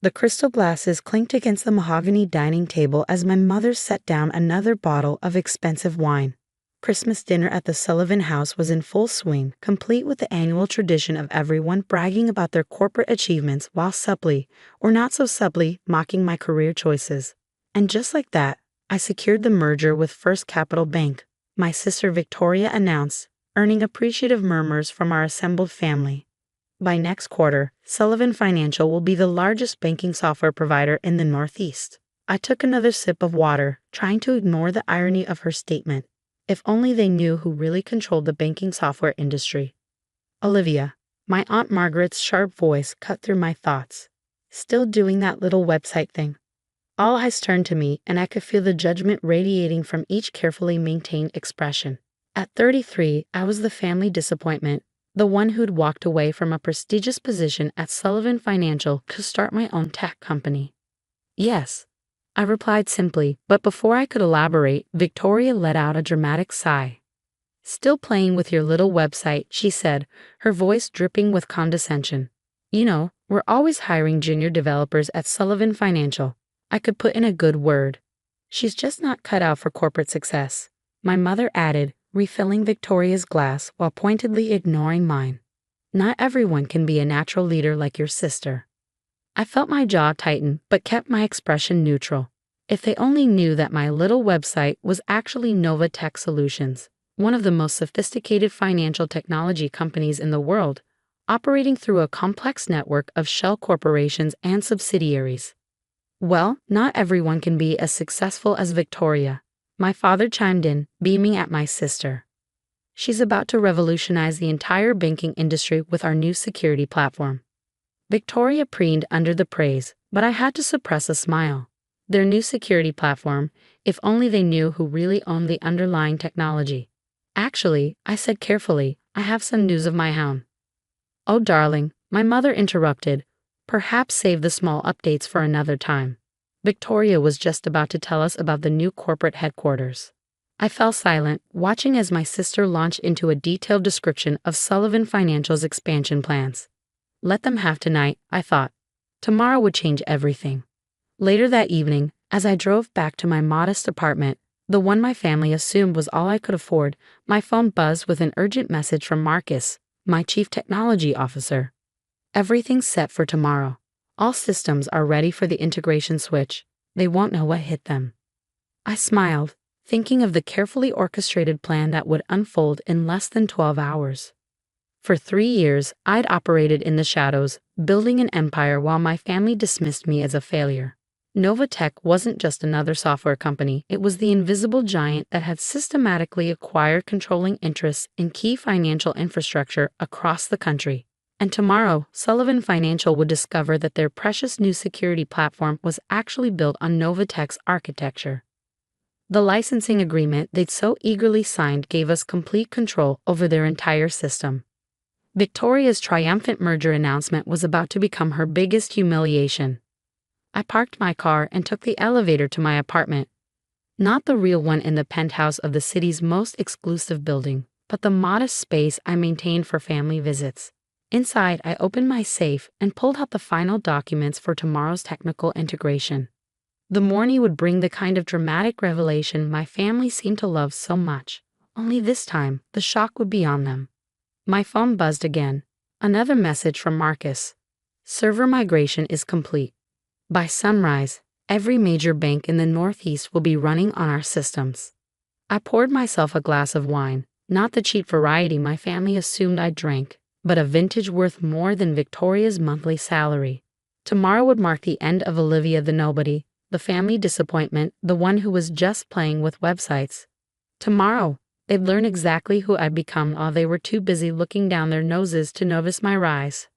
The crystal glasses clinked against the mahogany dining table as my mother set down another bottle of expensive wine. Christmas dinner at the Sullivan house was in full swing, complete with the annual tradition of everyone bragging about their corporate achievements while subtly, or not so subtly, mocking my career choices. And just like that, I secured the merger with First Capital Bank, my sister Victoria announced, earning appreciative murmurs from our assembled family. By next quarter, Sullivan Financial will be the largest banking software provider in the Northeast. I took another sip of water, trying to ignore the irony of her statement. If only they knew who really controlled the banking software industry. Olivia, my Aunt Margaret's sharp voice cut through my thoughts. Still doing that little website thing. All eyes turned to me, and I could feel the judgment radiating from each carefully maintained expression. At 33, I was the family disappointment, the one who'd walked away from a prestigious position at Sullivan Financial to start my own tech company. Yes, I replied simply, but before I could elaborate, Victoria let out a dramatic sigh. Still playing with your little website, she said, her voice dripping with condescension. You know, we're always hiring junior developers at Sullivan Financial. I could put in a good word. She's just not cut out for corporate success, my mother added, refilling Victoria's glass while pointedly ignoring mine. Not everyone can be a natural leader like your sister. I felt my jaw tighten but kept my expression neutral. If they only knew that my little website was actually Nova Tech Solutions, one of the most sophisticated financial technology companies in the world, operating through a complex network of shell corporations and subsidiaries. Well, not everyone can be as successful as Victoria, my father chimed in, beaming at my sister. She's about to revolutionize the entire banking industry with our new security platform. Victoria preened under the praise, but I had to suppress a smile. Their new security platform, if only they knew who really owned the underlying technology. Actually, I said carefully, I have some news of my own. Oh darling, my mother interrupted, perhaps save the small updates for another time. Victoria was just about to tell us about the new corporate headquarters. I fell silent, watching as my sister launched into a detailed description of Sullivan Financial's expansion plans. Let them have tonight, I thought. Tomorrow would change everything. Later that evening, as I drove back to my modest apartment, the one my family assumed was all I could afford, my phone buzzed with an urgent message from Marcus, my chief technology officer. Everything's set for tomorrow. All systems are ready for the integration switch. They won't know what hit them. I smiled, thinking of the carefully orchestrated plan that would unfold in less than 12 hours. For 3 years, I'd operated in the shadows, building an empire while my family dismissed me as a failure. Novatech wasn't just another software company, it was the invisible giant that had systematically acquired controlling interests in key financial infrastructure across the country. And tomorrow, Sullivan Financial would discover that their precious new security platform was actually built on Novatech's architecture. The licensing agreement they'd so eagerly signed gave us complete control over their entire system. Victoria's triumphant merger announcement was about to become her biggest humiliation. I parked my car and took the elevator to my apartment. Not the real one in the penthouse of the city's most exclusive building, but the modest space I maintained for family visits. Inside, I opened my safe and pulled out the final documents for tomorrow's technical integration. The morning would bring the kind of dramatic revelation my family seemed to love so much, only this time the shock would be on them. My phone buzzed again. Another message from Marcus. Server migration is complete. By sunrise, every major bank in the Northeast will be running on our systems. I poured myself a glass of wine, not the cheap variety my family assumed I drank, but a vintage worth more than Victoria's monthly salary. Tomorrow would mark the end of Olivia the nobody, the family disappointment, the one who was just playing with websites. Tomorrow, they'd learn exactly who I'd become while they were too busy looking down their noses to notice my rise.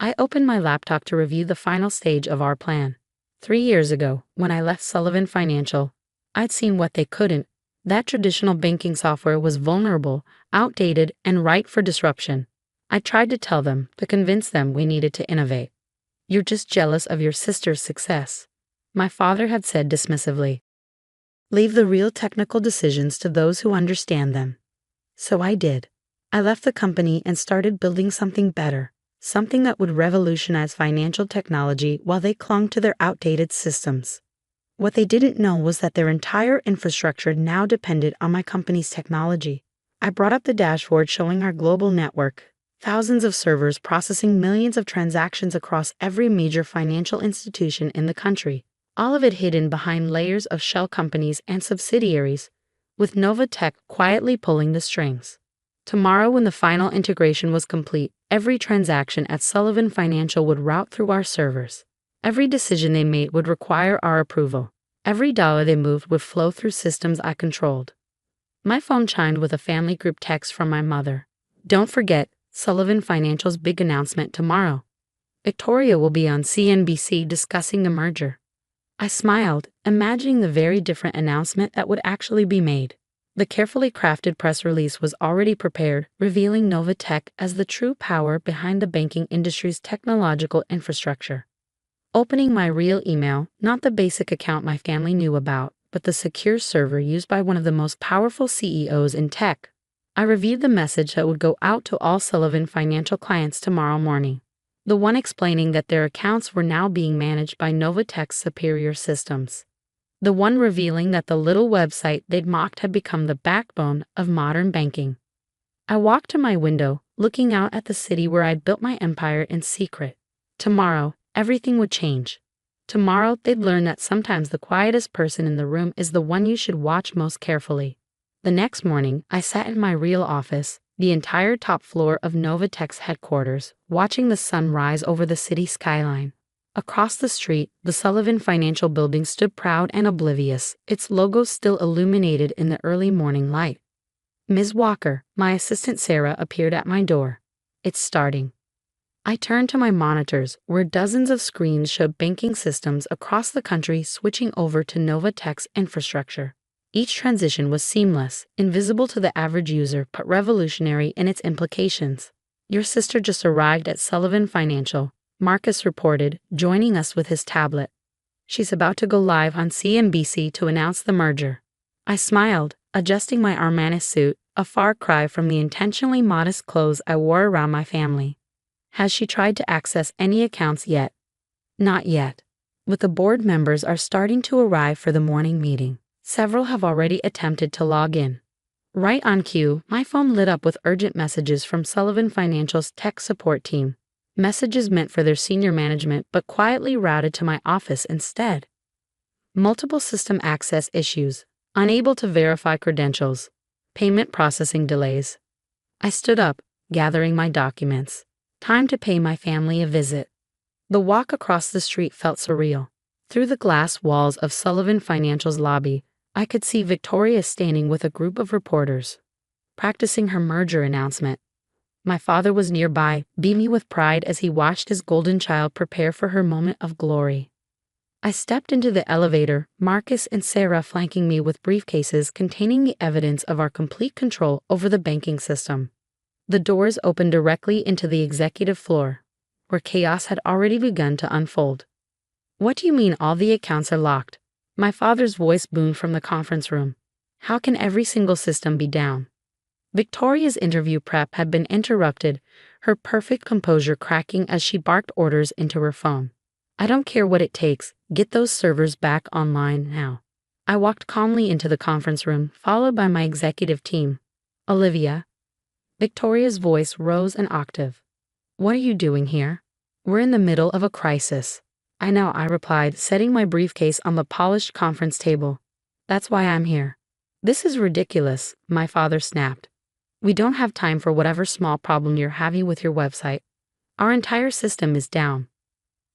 I opened my laptop to review the final stage of our plan. 3 years ago, when I left Sullivan Financial, I'd seen what they couldn't. That traditional banking software was vulnerable, outdated, and ripe for disruption. I tried to tell them, to convince them we needed to innovate. You're just jealous of your sister's success, my father had said dismissively. Leave the real technical decisions to those who understand them. So I did. I left the company and started building something better, something that would revolutionize financial technology while they clung to their outdated systems. What they didn't know was that their entire infrastructure now depended on my company's technology. I brought up the dashboard showing our global network, thousands of servers processing millions of transactions across every major financial institution in the country, all of it hidden behind layers of shell companies and subsidiaries, with Nova Tech quietly pulling the strings. Tomorrow, when the final integration was complete, every transaction at Sullivan Financial would route through our servers. Every decision they made would require our approval. Every dollar they moved would flow through systems I controlled. My phone chimed with a family group text from my mother. Don't forget, Sullivan Financial's big announcement tomorrow. Victoria will be on CNBC discussing the merger. I smiled, imagining the very different announcement that would actually be made. The carefully crafted press release was already prepared, revealing Nova Tech as the true power behind the banking industry's technological infrastructure. Opening my real email, not the basic account my family knew about, but the secure server used by one of the most powerful CEOs in tech, I reviewed the message that would go out to all Sullivan Financial clients tomorrow morning. The one explaining that their accounts were now being managed by Nova Tech's superior systems. The one revealing that the little website they'd mocked had become the backbone of modern banking. I walked to my window, looking out at the city where I'd built my empire in secret. Tomorrow, everything would change. Tomorrow, they'd learn that sometimes the quietest person in the room is the one you should watch most carefully. The next morning, I sat in my real office, the entire top floor of Nova Tech's headquarters, watching the sun rise over the city skyline. Across the street, the Sullivan Financial Building stood proud and oblivious, its logo still illuminated in the early morning light. Ms. Walker, my assistant Sarah, appeared at my door. It's starting. I turned to my monitors, where dozens of screens showed banking systems across the country switching over to Nova Tech's infrastructure. Each transition was seamless, invisible to the average user, but revolutionary in its implications. Your sister just arrived at Sullivan Financial, Marcus reported, joining us with his tablet. She's about to go live on CNBC to announce the merger. I smiled, adjusting my Armani suit, a far cry from the intentionally modest clothes I wore around my family. Has she tried to access any accounts yet? Not yet. But the board members are starting to arrive for the morning meeting. Several have already attempted to log in. Right on cue, my phone lit up with urgent messages from Sullivan Financial's tech support team. Messages meant for their senior management but quietly routed to my office instead. Multiple system access issues, unable to verify credentials, payment processing delays. I stood up, gathering my documents. Time to pay my family a visit. The walk across the street felt surreal. Through the glass walls of Sullivan Financial's lobby, I could see Victoria standing with a group of reporters, practicing her merger announcement. My father was nearby, beaming with pride as he watched his golden child prepare for her moment of glory. I stepped into the elevator, Marcus and Sarah flanking me with briefcases containing the evidence of our complete control over the banking system. The doors opened directly into the executive floor, where chaos had already begun to unfold. What do you mean all the accounts are locked? My father's voice boomed from the conference room. How can every single system be down? Victoria's interview prep had been interrupted, her perfect composure cracking as she barked orders into her phone. I don't care what it takes, get those servers back online now. I walked calmly into the conference room, followed by my executive team. Olivia. Victoria's voice rose an octave. What are you doing here? We're in the middle of a crisis. I know, I replied, setting my briefcase on the polished conference table. That's why I'm here. This is ridiculous, my father snapped. We don't have time for whatever small problem you're having with your website. Our entire system is down.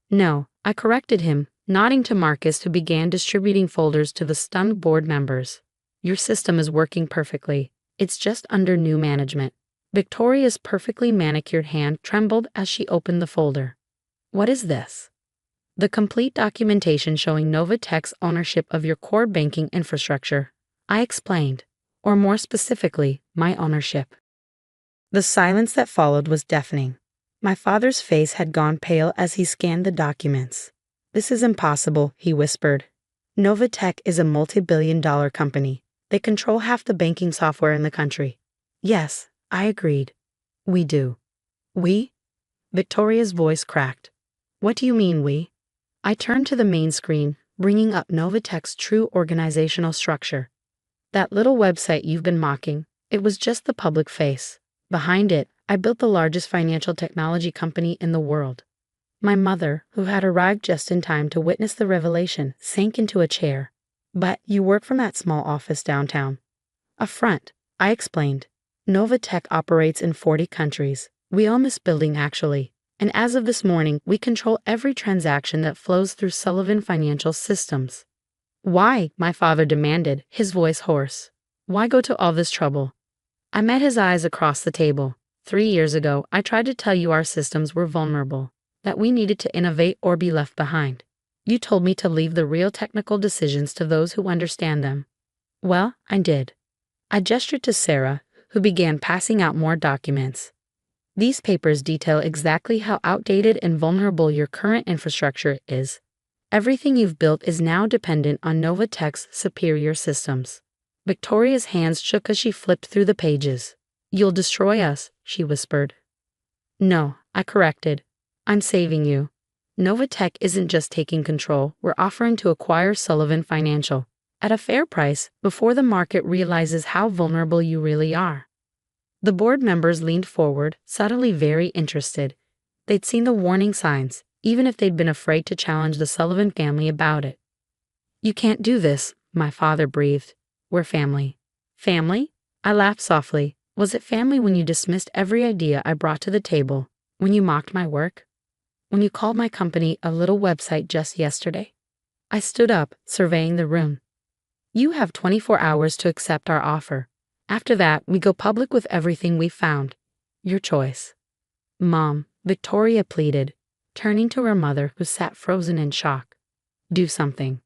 No, I corrected him, nodding to Marcus, who began distributing folders to the stunned board members. Your system is working perfectly. It's just under new management. Victoria's perfectly manicured hand trembled as she opened the folder. What is this? The complete documentation showing Nova Tech's ownership of your core banking infrastructure, I explained. Or more specifically, my ownership. The silence that followed was deafening. My father's face had gone pale as he scanned the documents. This is impossible, he whispered. Nova Tech is a multi-billion-dollar company. They control half the banking software in the country. Yes, I agreed. We do. We? Victoria's voice cracked. What do you mean we? I turned to the main screen, bringing up Novatech's true organizational structure. That little website you've been mocking, it was just the public face. Behind it, I built the largest financial technology company in the world. My mother, who had arrived just in time to witness the revelation, sank into a chair. But you work from that small office downtown. A front, I explained. Novatech operates in 40 countries. We own this building actually. And as of this morning, we control every transaction that flows through Sullivan Financial Systems. Why? My father demanded, his voice hoarse. Why go to all this trouble? I met his eyes across the table. 3 years ago, I tried to tell you our systems were vulnerable, that we needed to innovate or be left behind. You told me to leave the real technical decisions to those who understand them. Well, I did. I gestured to Sarah, who began passing out more documents. These papers detail exactly how outdated and vulnerable your current infrastructure is. Everything you've built is now dependent on Novatech's superior systems. Victoria's hands shook as she flipped through the pages. You'll destroy us, she whispered. No, I corrected. I'm saving you. Novatech isn't just taking control, we're offering to acquire Sullivan Financial at a fair price before the market realizes how vulnerable you really are. The board members leaned forward, suddenly very interested. They'd seen the warning signs, even if they'd been afraid to challenge the Sullivan family about it. You can't do this, my father breathed. We're family. Family? I laughed softly. Was it family when you dismissed every idea I brought to the table? When you mocked my work? When you called my company a little website just yesterday? I stood up, surveying the room. You have 24 hours to accept our offer. After that, we go public with everything we've found. Your choice. Mom, Victoria pleaded, turning to her mother who sat frozen in shock. Do something.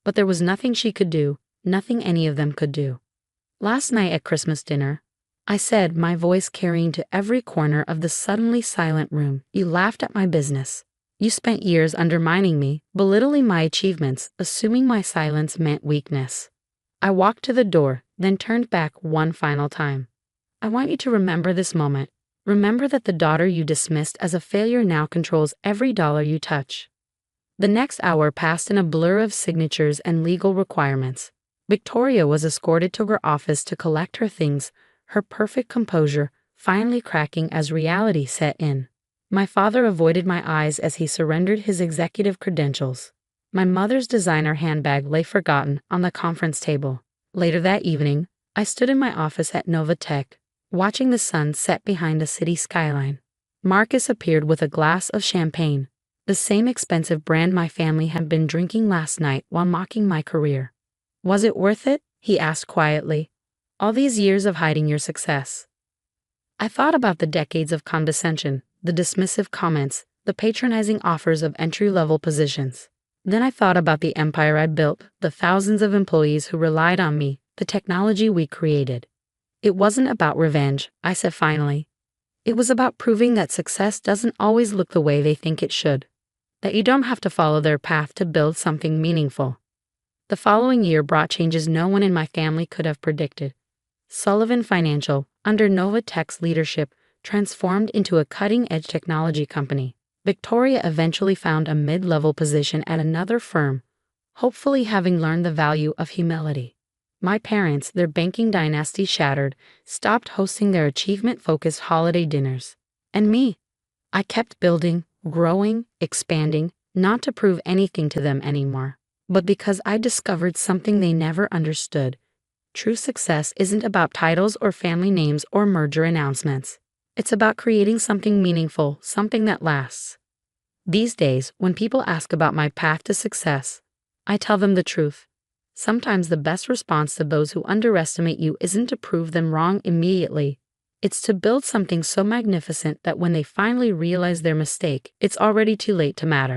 But there was nothing she could do, nothing any of them could do. Last night at Christmas dinner, I said, my voice carrying to every corner of the suddenly silent room, you laughed at my business. You spent years undermining me, belittling my achievements, assuming my silence meant weakness. I walked to the door, then turned back one final time. I want you to remember this moment. Remember that the daughter you dismissed as a failure now controls every dollar you touch. The next hour passed in a blur of signatures and legal requirements. Victoria was escorted to her office to collect her things, her perfect composure finally cracking as reality set in. My father avoided my eyes as he surrendered his executive credentials. My mother's designer handbag lay forgotten on the conference table. Later that evening, I stood in my office at Novatech, watching the sun set behind the city skyline. Marcus appeared with a glass of champagne, the same expensive brand my family had been drinking last night while mocking my career. Was it worth it? He asked quietly. All these years of hiding your success. I thought about the decades of condescension, the dismissive comments, the patronizing offers of entry-level positions. Then I thought about the empire I built, the thousands of employees who relied on me, the technology we created. It wasn't about revenge, I said finally. It was about proving that success doesn't always look the way they think it should. That you don't have to follow their path to build something meaningful. The following year brought changes no one in my family could have predicted. Sullivan Financial, under Novatech's leadership, transformed into a cutting-edge technology company. Victoria eventually found a mid-level position at another firm, hopefully having learned the value of humility. My parents, their banking dynasty shattered, stopped hosting their achievement-focused holiday dinners. And me? I kept building, growing, expanding, not to prove anything to them anymore, but because I discovered something they never understood. True success isn't about titles or family names or merger announcements. It's about creating something meaningful, something that lasts. These days, when people ask about my path to success, I tell them the truth. Sometimes the best response to those who underestimate you isn't to prove them wrong immediately. It's to build something so magnificent that when they finally realize their mistake, it's already too late to matter.